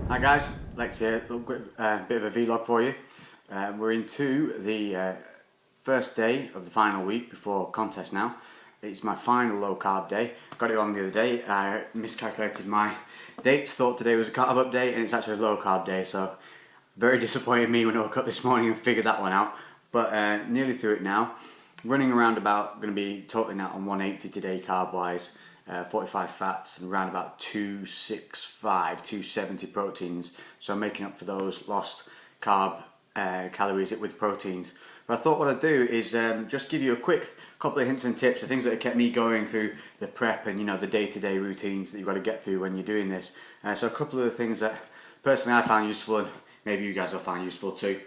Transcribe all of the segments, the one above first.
Hi guys, Lex here. A little bit of a vlog for you. We're into the first day of the final week before contest now. It's my final low carb day. Got it wrong the other day. I miscalculated my dates, thought today was a carb up day and it's actually a low carb day, so very disappointed me when I woke up this morning and figured that one out. But nearly through it now. Running around about, going to be totaling out on 180 today carb wise. 45 fats and around about 265, 270 proteins. So I'm making up for those lost calories with proteins. But I thought what I'd do is just give you a quick couple of hints and tips, the things that have kept me going through the prep and the day-to-day routines that you've got to get through when you're doing this. So a couple of the things that personally I found useful and maybe you guys will find useful too.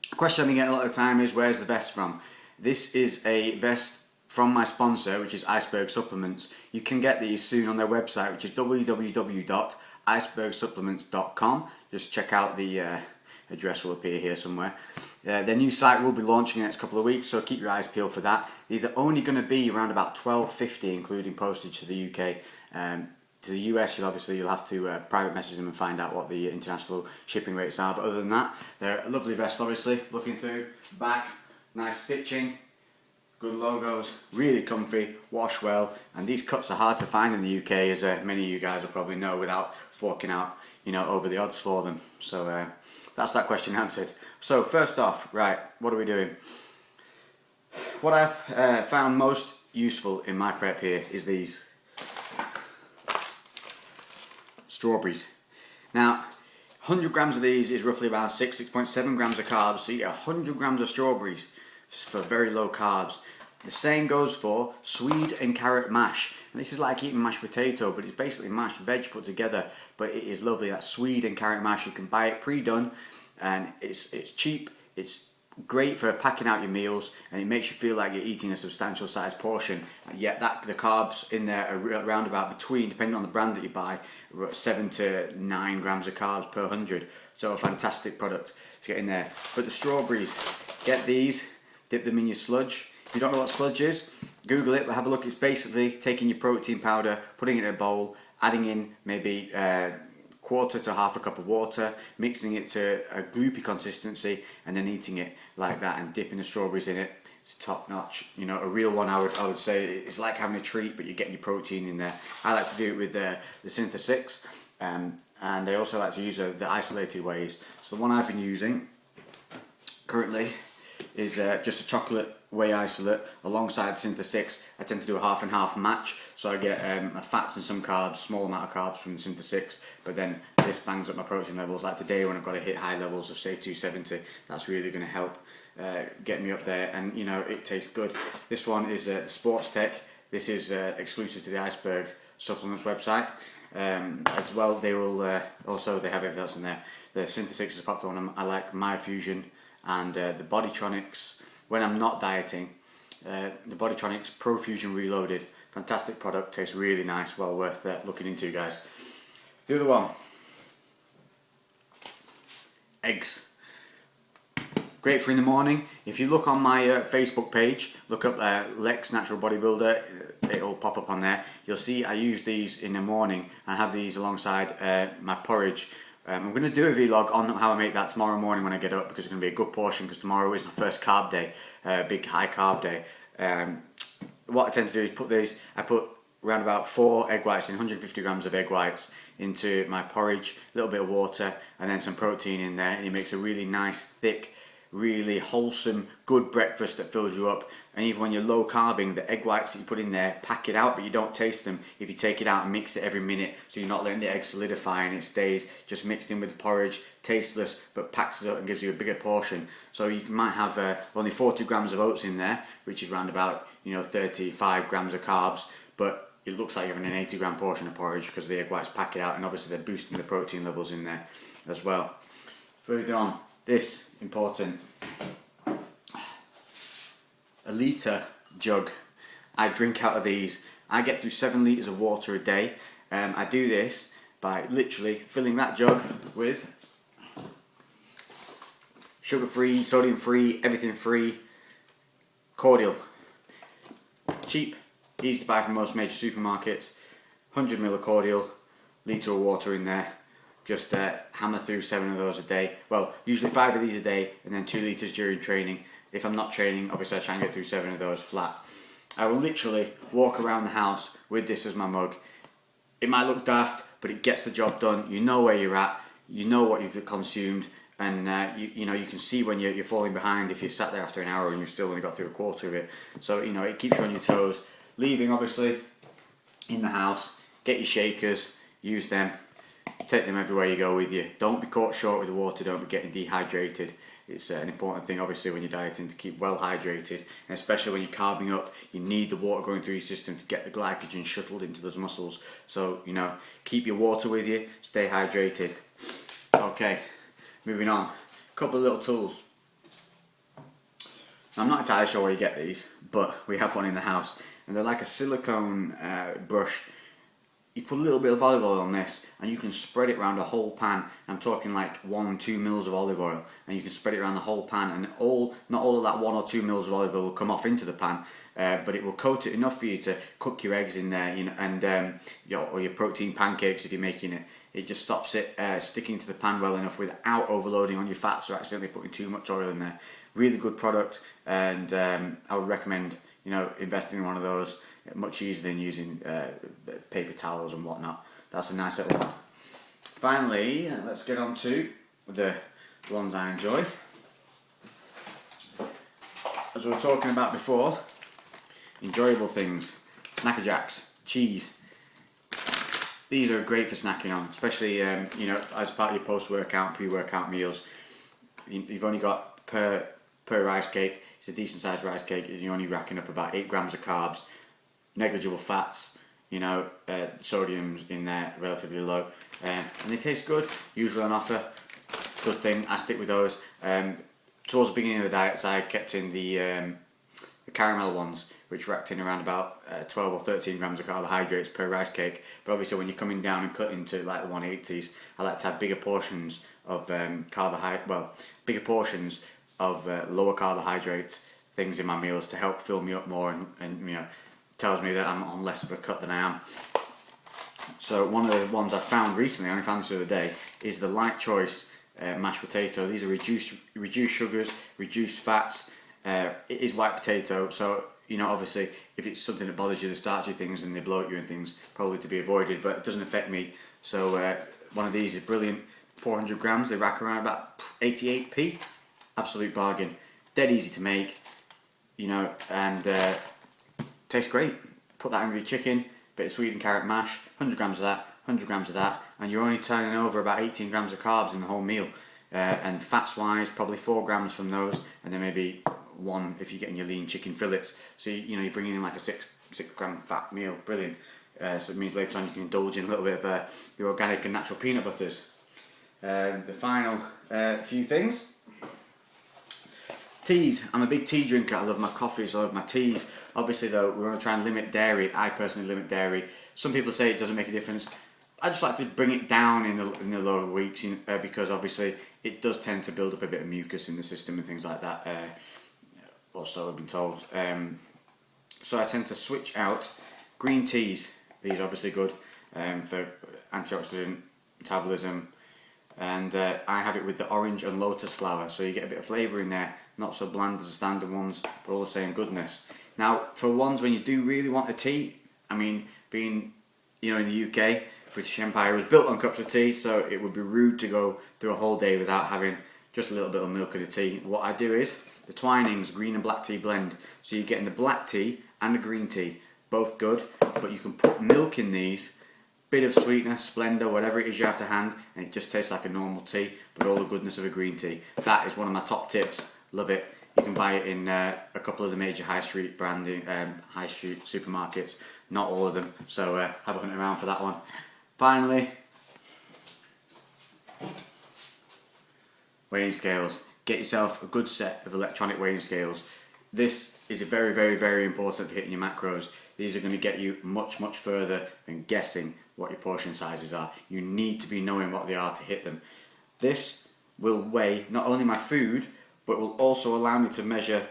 The question I get a lot of the time is, where's the vest from? This is a vest from my sponsor, which is Iceberg Supplements. You can get these soon on their website, which is www.icebergsupplements.com. Just check out the address, will appear here somewhere. Their new site will be launching in the next couple of weeks, so keep your eyes peeled for that. These are only going to be around about $12.50, including postage to the UK. To the US, you'll have to private message them and find out what the international shipping rates are. But other than that, they're a lovely vest, obviously. Looking through, back, nice stitching. Good logos, really comfy, wash well, and these cuts are hard to find in the UK, as many of you guys will probably know, without forking out, over the odds for them. So that's that question answered. So first off, right, what are we doing? What I've found most useful in my prep here is these strawberries. Now, 100 grams of these is roughly around 6.7 grams of carbs, so you get 100 grams of strawberries for very low carbs. The same goes for swede and carrot mash. And this is like eating mashed potato, but it's basically mashed veg put together, but it is lovely. That swede and carrot mash, you can buy it pre-done, and it's cheap, it's great for packing out your meals, and it makes you feel like you're eating a substantial sized portion, and yet the carbs in there are around about between, depending on the brand that you buy, 7 to 9 grams of carbs per 100. So a fantastic product to get in there. But the strawberries, get these, dip them in your sludge. If you don't know what sludge is, Google it, but have a look. It's basically taking your protein powder, putting it in a bowl, adding in maybe quarter to half a cup of water, mixing it to a gloopy consistency, and then eating it like that and dipping the strawberries in it. It's top notch. A real one, I would say. It's like having a treat, but you're getting your protein in there. I like to do it with the Syntha 6, and I also like to use the isolated ways. So the one I've been using currently is just a chocolate whey isolate alongside Syntha 6. I tend to do a half and half match, so I get fats and some carbs, small amount of carbs from the Syntha 6, but then this bangs up my protein levels. Like today when I've got to hit high levels of say 270, that's really going to help get me up there, and it tastes good. This one is Sports Tech. This is exclusive to the Iceberg Supplements website. As well, they will also, they have everything else in there. The Syntha 6 is a popular one. I like MyoFusion and the Bodytronics. When I'm not dieting, the Bodytronics Profusion Reloaded, fantastic product, tastes really nice, well worth looking into, guys. The other one, eggs. Great for in the morning. If you look on my Facebook page, look up Lex Natural Bodybuilder, it'll pop up on there. You'll see I use these in the morning and have these alongside my porridge. I'm going to do a vlog on how I make that tomorrow morning when I get up, because it's going to be a good portion, because tomorrow is my first carb day, big high carb day. What I tend to do is I put around about 4 egg whites in, 150 grams of egg whites into my porridge, a little bit of water and then some protein in there, and it makes a really nice thick, really wholesome, good breakfast that fills you up. And even when you're low carbing, the egg whites that you put in there pack it out, but you don't taste them if you take it out and mix it every minute, so you're not letting the egg solidify and it stays just mixed in with the porridge, tasteless, but packs it up and gives you a bigger portion. So you might have only 40 grams of oats in there, which is around about 35 grams of carbs, but it looks like you're having an 80 gram portion of porridge because the egg whites pack it out, and obviously they're boosting the protein levels in there as well. Further on, this important, a litre jug. I drink out of these. I get through 7 litres of water a day. I do this by literally filling that jug with sugar free, sodium free, everything free cordial. Cheap, easy to buy from most major supermarkets. 100 ml of cordial, litre of water in there. just hammer through 7 of those a day. Well, usually 5 of these a day, and then 2 litres during training. If I'm not training, obviously I try and get through 7 of those flat. I will literally walk around the house with this as my mug. It might look daft, but it gets the job done. You know where you're at, you know what you've consumed, and you know, you can see when you're falling behind if you sat there after an hour and you've still only got through a quarter of it. So, you know, it keeps you on your toes. Leaving, obviously, in the house, get your shakers, use them, take them everywhere you go with you. Don't be caught short with the water, don't be getting dehydrated. It's an important thing, obviously, when you're dieting, to keep well hydrated, and especially when you're carbing up, you need the water going through your system to get the glycogen shuttled into those muscles. So, you know, keep your water with you, stay hydrated. Okay, moving on. A couple of little tools. Now, I'm not entirely sure where you get these, but we have one in the house, and they're like a silicone brush. You put a little bit of olive oil on this, and you can spread it around a whole pan. I'm talking like 1-2 mils of olive oil, and you can spread it around the whole pan, and not all of that 1 or 2 mils of olive oil will come off into the pan, but it will coat it enough for you to cook your eggs in there, you know, and or your protein pancakes if you're making it. It just stops it sticking to the pan well enough without overloading on your fats or accidentally putting too much oil in there. Really good product, and I would recommend, you know, investing in one of those. Much easier than using paper towels and whatnot. That's a nice little one. Finally, let's get on to the ones I enjoy. As we were talking about before, enjoyable things. Snacker Jacks, cheese. These are great for snacking on, especially you know, as part of your post-workout, pre-workout meals. You've only got per rice cake. It's a decent sized rice cake. You're only racking up about 8 grams of carbs. Negligible fats, you know, sodium's in there relatively low, and they taste good, usually on offer. Good thing, I stick with those. Towards the beginning of the diets, I kept in the caramel ones, which racked in around about 12 or 13 grams of carbohydrates per rice cake. But obviously when you're coming down and cutting to like the 180s, I like to have bigger portions of bigger portions of lower carbohydrate things in my meals to help fill me up more, and you know, tells me that I'm on less of a cut than I am. So one of the ones I found recently, I only found this the other day, is the Light Choice mashed potato. These are reduced sugars, reduced fats. It is white potato, so you know, obviously if it's something that bothers you, the starchy things and they bloat you and things, probably to be avoided, but it doesn't affect me. So one of these is brilliant. 400 grams, they rack around about 88p. Absolute bargain. Dead easy to make, you know, and tastes great. Put that in with your chicken, bit of sweet and carrot mash, 100 grams of that, 100 grams of that, and you're only turning over about 18 grams of carbs in the whole meal. And fats wise, probably 4 grams from those, and then maybe 1 if you're getting your lean chicken fillets. So you know, you're bringing in like a 6 gram fat meal. Brilliant. So it means later on you can indulge in a little bit of your organic and natural peanut butters. The final few things. Teas. I'm a big tea drinker. I love my coffees, I love my teas. Obviously though, we want to try and limit dairy. I personally limit dairy. Some people say it doesn't make a difference. I just like to bring it down in the lower weeks, because obviously it does tend to build up a bit of mucus in the system and things like that. Also, I've been told. So I tend to switch out green teas. These are obviously good for antioxidant metabolism. And I have it with the orange and lotus flower, so you get a bit of flavour in there, not so bland as the standard ones, but all the same goodness. Now, for ones when you do really want a tea, I mean, being, you know, in the UK, British Empire was built on cups of tea, so it would be rude to go through a whole day without having just a little bit of milk in the tea. What I do is the Twinings green and black tea blend, so you're getting the black tea and the green tea, both good, but you can put milk in these. Bit of sweetener, Splenda, whatever it is you have to hand, and it just tastes like a normal tea, but all the goodness of a green tea. That is one of my top tips. Love it. You can buy it in a couple of the major high street supermarkets. Not all of them, so have a hunt around for that one. Finally, weighing scales. Get yourself a good set of electronic weighing scales. This is very, very, very important for hitting your macros. These are going to get you much, much further than guessing what your portion sizes are. You need to be knowing what they are to hit them. This will weigh not only my food, but will also allow me to measure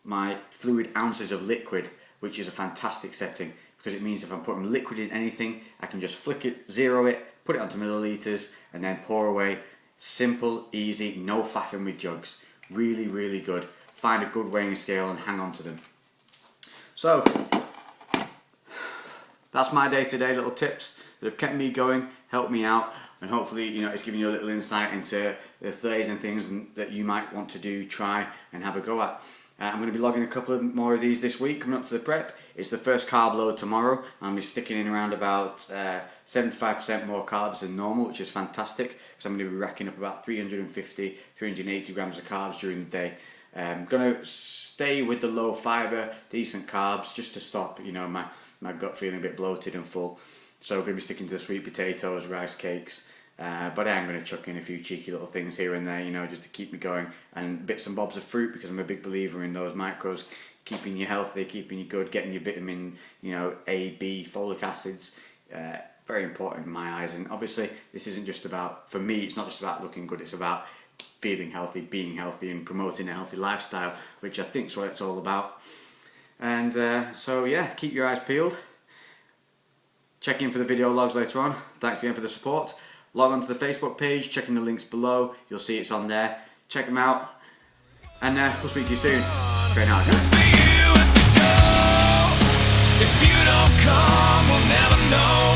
my fluid ounces of liquid, which is a fantastic setting, because it means if I'm putting liquid in anything, I can just flick it, zero it, put it onto milliliters, and then pour away. Simple, easy, no faffing with jugs. Really, really good. Find a good weighing scale and hang on to them. So, that's my day-to-day little tips that have kept me going, helped me out, and hopefully, you know, it's giving you a little insight into the plays and things that you might want to do, try, and have a go at. I'm going to be logging a couple of more of these this week coming up to the prep. It's the first carb load tomorrow. I'll be sticking in around about 75% more carbs than normal, which is fantastic because I'm going to be racking up about 350, 380 grams of carbs during the day. I'm going to stay with the low fibre, decent carbs just to stop, you know, my gut feeling a bit bloated and full. So I'm going to be sticking to the sweet potatoes, rice cakes, but I am going to chuck in a few cheeky little things here and there, you know, just to keep me going, and bits and bobs of fruit because I'm a big believer in those macros, keeping you healthy, keeping you good, getting your vitamin, you know, A, B, folic acids, very important in my eyes. And obviously this isn't just about, for me, it's not just about looking good, it's about feeling healthy, being healthy, and promoting a healthy lifestyle, which I think is what it's all about. And so yeah, keep your eyes peeled. Check in for the video logs later on. Thanks again for the support. Log on to the Facebook page, check in the links below. You'll see it's on there. Check them out. And we'll speak to you soon. Train hard, guys. See you at the show. If you don't come, we'll never know.